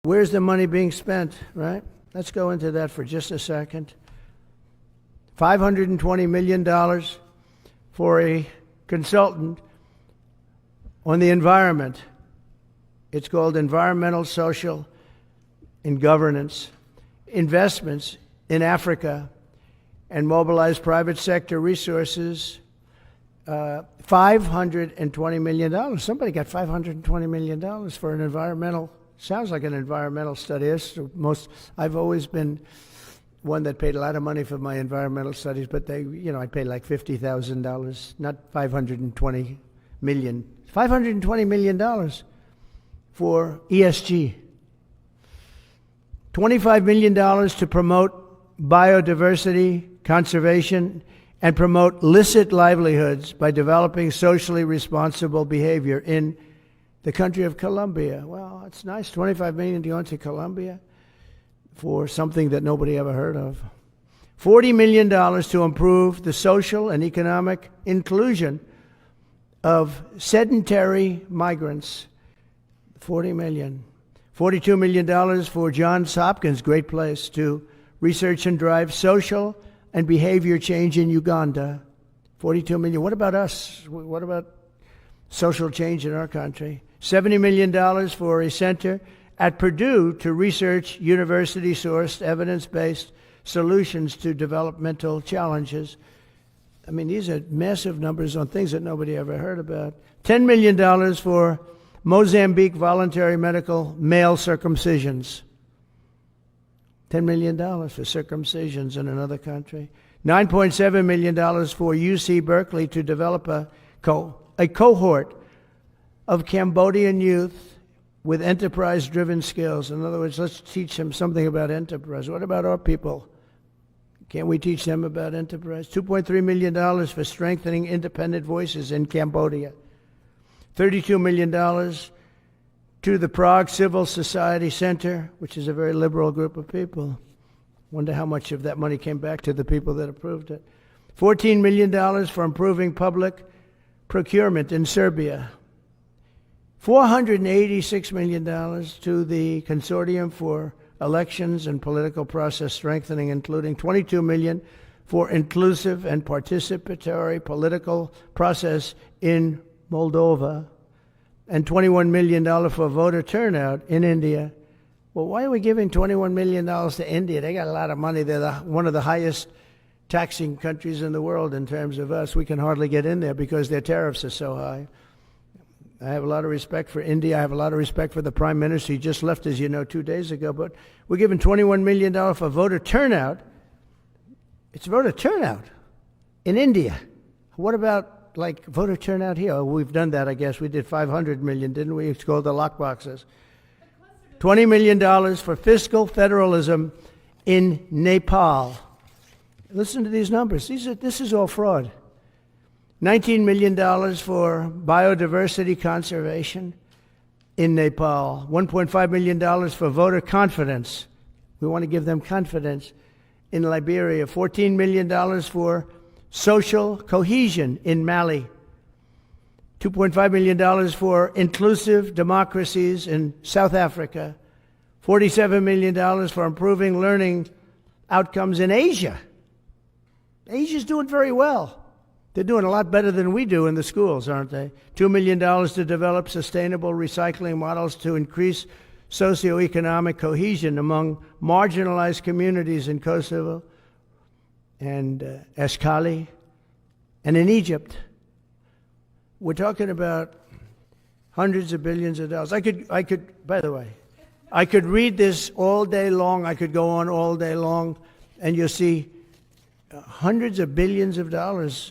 Where's the money being spent, right? Let's go into that for just a second. $520 million for a consultant on the environment. It's called Environmental, Social, and Governance. Investments in Africa and mobilize private sector resources. $520 million. Somebody got $520 million for an environmental, sounds like an environmental study. I've always been one that paid a lot of money for my environmental studies, but I paid like $50,000, not $520 million. $520 million for ESG. $25 million to promote biodiversity, conservation, and promote licit livelihoods by developing socially responsible behavior in the country of Colombia. Well, it's nice. $25 million to go into Colombia for something that nobody ever heard of. $40 million to improve the social and economic inclusion of sedentary migrants. $40 million. $42 million for Johns Hopkins, great place, to research and drive social and behavior change in Uganda. $42 million. What about us? What about social change in our country? $70 million for a center at Purdue to research university-sourced, evidence-based solutions to developmental challenges. I mean, these are massive numbers on things that nobody ever heard about. $10 million for Mozambique voluntary medical male circumcisions. $10 million for circumcisions in another country. $9.7 million for UC Berkeley to develop a cohort of Cambodian youth with enterprise-driven skills. In other words, let's teach them something about enterprise. What about our people? Can't we teach them about enterprise? $2.3 million for strengthening independent voices in Cambodia. $32 million to the Prague Civil Society Center, which is a very liberal group of people. Wonder how much of that money came back to the people that approved it. $14 million for improving public procurement in Serbia. $486 million to the Consortium for Elections and Political Process Strengthening, including $22 million for inclusive and participatory political process in Moldova, and $21 million for voter turnout in India. Well, why are we giving $21 million to India? They got a lot of money. They're one of the highest taxing countries in the world in terms of us. We can hardly get in there because their tariffs are so high. I have a lot of respect for India. I have a lot of respect for the Prime Minister. He just left, as you know, 2 days ago. But we're giving $21 million for voter turnout. It's voter turnout in India. What about voter turnout here? We've done that, I guess. We did $500 million, didn't we? It's called the lockboxes. $20 million for fiscal federalism in Nepal. Listen to these numbers. This is all fraud. $19 million for biodiversity conservation in Nepal. $1.5 million for voter confidence. We want to give them confidence in Liberia. $14 million for social cohesion in Mali. $2.5 million for inclusive democracies in South Africa. $47 million for improving learning outcomes in Asia. Asia's doing very well. They're doing a lot better than we do in the schools, aren't they? $2 million to develop sustainable recycling models to increase socioeconomic cohesion among marginalized communities in Kosovo and Escali and in Egypt. We're talking about hundreds of billions of dollars. I could, by the way, I could read this all day long. I could go on all day long, and you'll see hundreds of billions of dollars